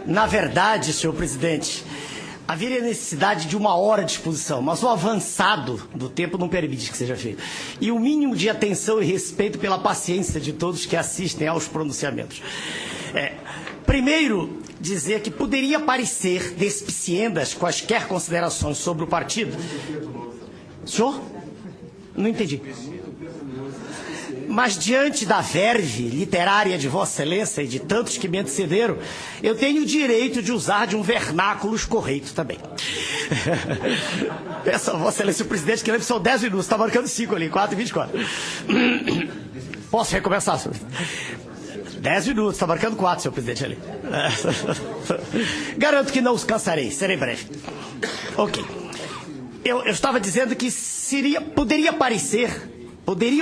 Na verdade, senhor presidente, haveria necessidade de 1 hora de exposição, mas o avançado do tempo não permite que seja feito. E o mínimo de atenção e respeito pela paciência de todos que assistem aos pronunciamentos. Primeiro, dizer que poderia parecer despiciendas quaisquer considerações sobre o partido. Senhor? Não entendi. Mas diante da verve literária de Vossa Excelência e de tantos que me antecederam, eu tenho o direito de usar de um vernáculo escorreito também. Peço a Vossa Excelência, o presidente, que são 10 minutos, está marcando 5 ali, 4h24. Posso recomeçar, senhor? 10 minutos, está marcando 4, senhor presidente, ali. Garanto que não os cansarei, serei breve. Ok. Eu estava dizendo que poderiam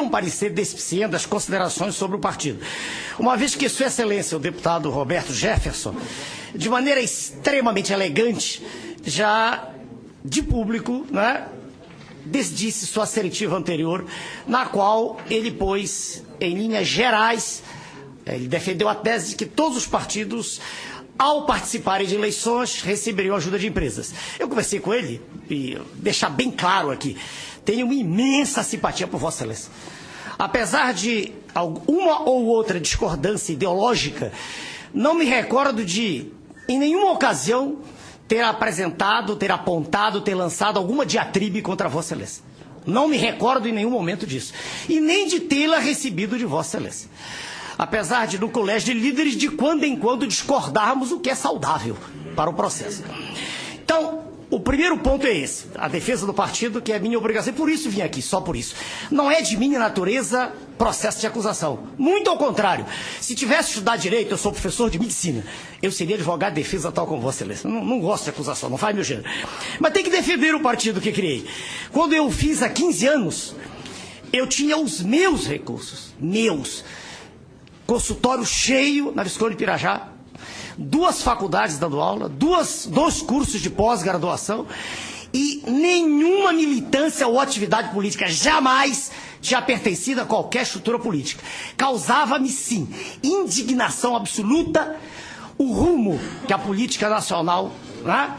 parecer despiciendas as considerações sobre o partido. Uma vez que Sua Excelência, o deputado Roberto Jefferson, de maneira extremamente elegante, já de público, né, desdisse sua assertiva anterior, na qual ele pôs, em linhas gerais, ele defendeu a tese de que todos os partidos, ao participarem de eleições, receberiam ajuda de empresas. Eu conversei com ele, e deixar bem claro aqui, tenho uma imensa simpatia por Vossa Excelência. Apesar de uma ou outra discordância ideológica, não me recordo de, em nenhuma ocasião, ter apresentado, ter apontado, ter lançado alguma diatribe contra Vossa Excelência. Não me recordo em nenhum momento disso. E nem de tê-la recebido de Vossa Excelência. Apesar de, no colégio de líderes, de quando em quando discordarmos, o que é saudável para o processo. Então, o primeiro ponto é esse, a defesa do partido, que é minha obrigação, e por isso vim aqui, só por isso. Não é de minha natureza processo de acusação. Muito ao contrário. Se tivesse estudado direito, eu sou professor de medicina, eu seria advogado de defesa tal como Vossa Excelência. Não gosto de acusação, não faz meu gênero. Mas tem que defender o partido que criei. Quando eu fiz há 15 anos, eu tinha os meus recursos, consultório cheio na Visconde de Pirajá, 2 faculdades dando aula, 2 cursos de pós-graduação e nenhuma militância ou atividade política jamais tinha pertencido a qualquer estrutura política. Causava-me, sim, indignação absoluta o rumo que a política nacional, né,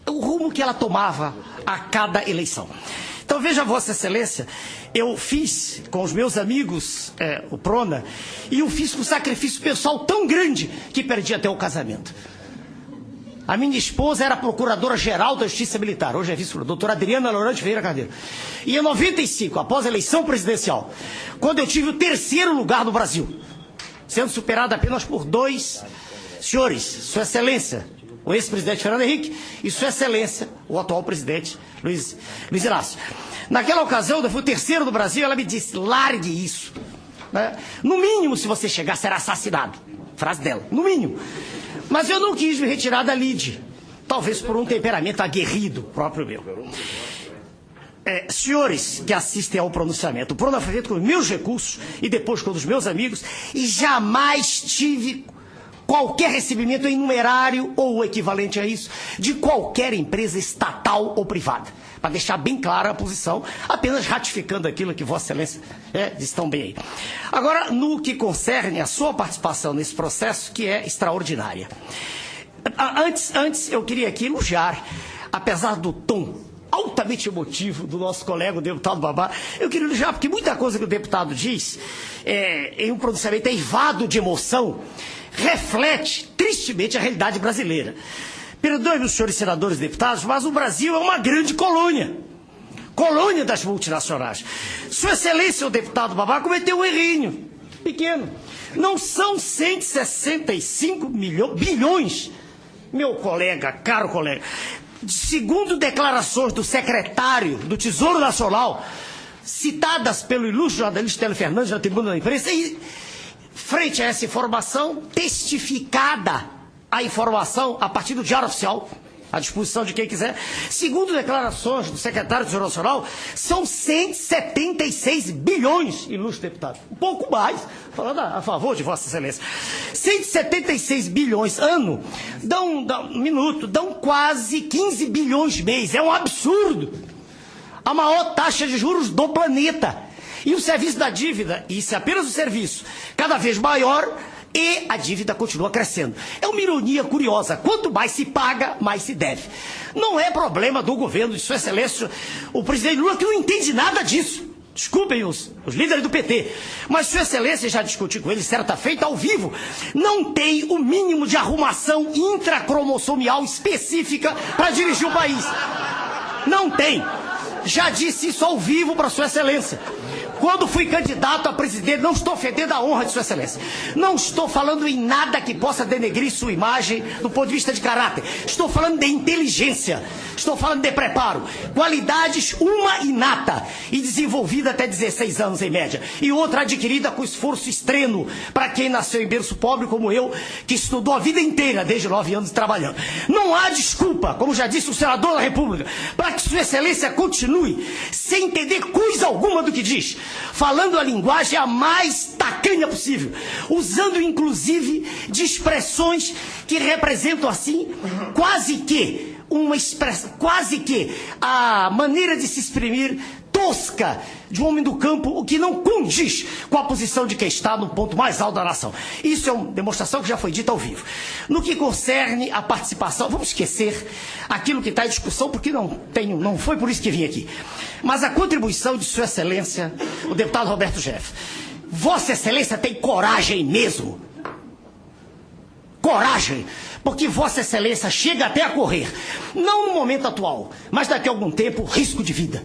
o rumo que ela tomava a cada eleição. Então veja Vossa Excelência, eu fiz com os meus amigos o Prona, e eu fiz com sacrifício pessoal tão grande que perdi até o casamento. A minha esposa era procuradora-geral da Justiça Militar, hoje é vice-procuradora, doutora Adriana Lorante Ferreira Carneiro. E em 95, após a eleição presidencial, quando eu tive o 3º lugar no Brasil, sendo superado apenas por 2 senhores, Sua Excelência, o ex-presidente Fernando Henrique, e Sua Excelência, o atual presidente Luiz Inácio. Naquela ocasião, eu fui o 3º do Brasil, ela me disse, largue isso. Né? No mínimo, se você chegar, será assassinado. Frase dela, no mínimo. Mas eu não quis me retirar da lide, talvez por um temperamento aguerrido próprio meu. Senhores que assistem ao pronunciamento, o Prona foi feito com meus recursos e depois com os meus amigos, e jamais tive qualquer recebimento em numerário ou equivalente a isso de qualquer empresa estatal ou privada. Para deixar bem clara a posição, apenas ratificando aquilo que Vossa Excelência disse tão bem aí. Agora, no que concerne a sua participação nesse processo, que é extraordinária. Antes eu queria aqui elogiar, apesar do tom altamente emotivo do nosso colega, o deputado Babá, eu queria elogiar, porque muita coisa que o deputado diz, em um pronunciamento eivado de emoção, reflete tristemente a realidade brasileira. Perdoe-me os senhores senadores e deputados, mas o Brasil é uma grande colônia. Colônia das multinacionais. Sua Excelência, o deputado Babá, cometeu um errinho pequeno. Não são 165 bilhões, meu colega, caro colega. Segundo declarações do secretário do Tesouro Nacional, citadas pelo ilustre jornalista Télio Fernandes na tribuna da imprensa, e frente a essa informação, testificada a informação a partir do Diário Oficial, à disposição de quem quiser, segundo declarações do secretário do Tesouro Nacional, são 176 bilhões, ilustre deputado. Um pouco mais, falando a favor de Vossa Excelência. 176 bilhões ano, dão quase 15 bilhões mês. É um absurdo. A maior taxa de juros do planeta. E o serviço da dívida, e isso é apenas o serviço, cada vez maior, e a dívida continua crescendo. É uma ironia curiosa. Quanto mais se paga, mais se deve. Não é problema do governo de Sua Excelência, o presidente Lula, que não entende nada disso. Desculpem os líderes do PT, mas Sua Excelência, já discuti com ele certa feita ao vivo, não tem o mínimo de arrumação intracromossomial específica para dirigir o país. Não tem. Já disse isso ao vivo para Sua Excelência. Quando fui candidato a presidente, não estou ofendendo a honra de Sua Excelência. Não estou falando em nada que possa denegrir sua imagem do ponto de vista de caráter. Estou falando de inteligência. Estou falando de preparo. Qualidades, uma inata e desenvolvida até 16 anos em média. E outra adquirida com esforço extremo para quem nasceu em berço pobre como eu, que estudou a vida inteira, desde 9 anos trabalhando. Não há desculpa, como já disse o senador da República, para que Sua Excelência continue sem entender coisa alguma do que diz. Falando a linguagem a mais tacanha possível, usando inclusive de expressões que representam assim quase que a maneira de se exprimir tosca de um homem do campo, o que não condiz com a posição de quem está no ponto mais alto da nação. Isso é uma demonstração que já foi dita ao vivo. No que concerne a participação, vamos esquecer aquilo que está em discussão, porque não foi por isso que vim aqui. Mas a contribuição de Sua Excelência, o deputado Roberto Jeff. Vossa Excelência tem coragem mesmo. Coragem, porque Vossa Excelência chega até a correr, não no momento atual, mas daqui a algum tempo, risco de vida.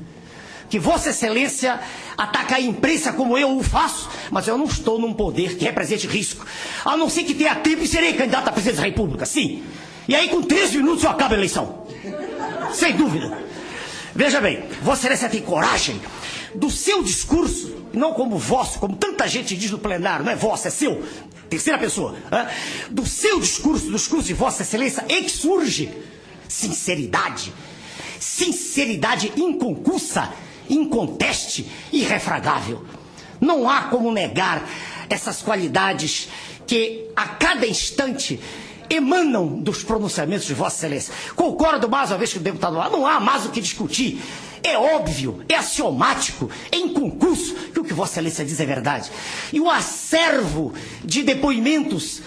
Que Vossa Excelência ataca a imprensa como eu o faço, mas eu não estou num poder que represente risco. A não ser que tenha tempo e serei candidato a presidente da República, sim. E aí com 3 minutos eu acabo a eleição. Sem dúvida. Veja bem, Vossa Excelência tem coragem do seu discurso, não como vosso, como tanta gente diz no plenário, não é vosso, é seu, terceira pessoa, do seu discurso, do discurso de Vossa Excelência, é que surge sinceridade, sinceridade inconcursa, inconteste, irrefragável. Não há como negar essas qualidades que a cada instante emanam dos pronunciamentos de Vossa Excelência. Concordo mais uma vez com o deputado lá, não há mais o que discutir. É óbvio, é axiomático, é inconcurso que o que Vossa Excelência diz é verdade. E o acervo de depoimentos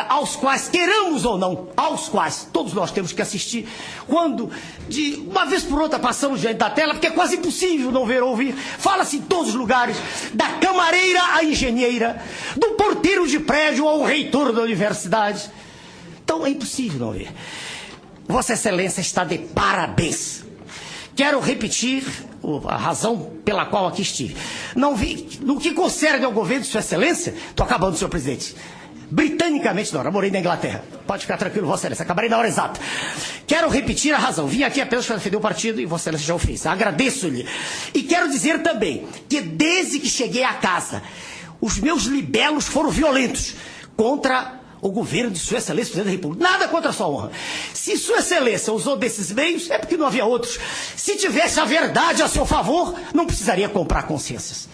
aos quais, queiramos ou não, aos quais todos nós temos que assistir, quando, de uma vez por outra, passamos diante da tela, porque é quase impossível não ver ou ouvir, fala-se em todos os lugares, da camareira à engenheira, do porteiro de prédio ao reitor da universidade. Então é impossível não ver. Vossa Excelência está de parabéns. Quero repetir a razão pela qual aqui estive. Não vi, no que concerne ao governo de Sua Excelência, estou acabando, senhor presidente. Britanicamente, não, eu morei na Inglaterra. Pode ficar tranquilo, Vossa Excelência, acabarei na hora exata. Quero repetir a razão. Vim aqui apenas para defender o partido e Vossa Excelência já o fez. Agradeço-lhe. E quero dizer também que desde que cheguei à casa, os meus libelos foram violentos contra o governo de Sua Excelência, presidente da República. Nada contra a sua honra. Se Sua Excelência usou desses meios, é porque não havia outros. Se tivesse a verdade a seu favor, não precisaria comprar consciências.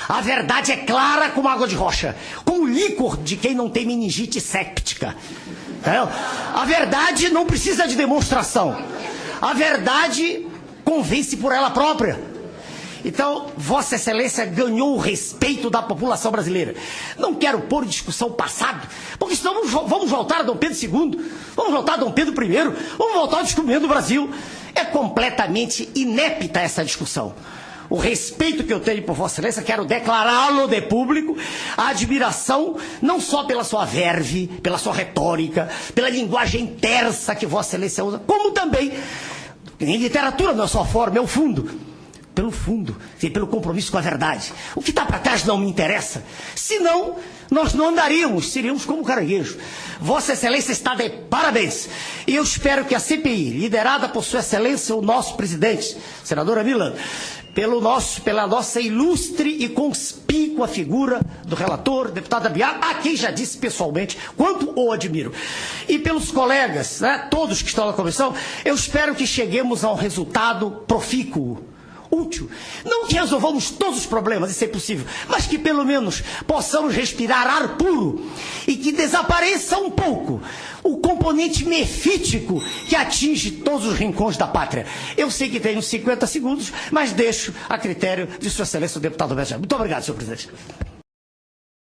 A verdade é clara como água de rocha, como o líquor de quem não tem meningite séptica. A verdade não precisa de demonstração. A verdade convence por ela própria. Então, Vossa Excelência ganhou o respeito da população brasileira. Não quero pôr em discussão o passado, porque senão vamos voltar a Dom Pedro II, vamos voltar a Dom Pedro I, vamos voltar ao descobrimento do Brasil. É completamente inepta essa discussão. O respeito que eu tenho por Vossa Excelência, quero declará-lo de público, a admiração não só pela sua verve, pela sua retórica, pela linguagem tersa que Vossa Excelência usa, como também, em literatura não é só a forma, é o fundo. Pelo fundo, e pelo compromisso com a verdade. O que está para trás não me interessa. Senão, nós não andaríamos, seríamos como caranguejo. Vossa Excelência está de parabéns. E eu espero que a CPI, liderada por Sua Excelência, o nosso presidente, senadora Millan, pela nossa ilustre e conspícua figura do relator, deputado Abiar, a quem já disse pessoalmente quanto o admiro, e pelos colegas, todos que estão na comissão, eu espero que cheguemos a um resultado profícuo, útil. Não que resolvamos todos os problemas, isso é impossível, mas que pelo menos possamos respirar ar puro e que desapareça um pouco o componente mefítico que atinge todos os rincões da pátria. Eu sei que tenho 50 segundos, mas deixo a critério de Sua Excelência o deputado Benjamin. Muito obrigado, senhor presidente.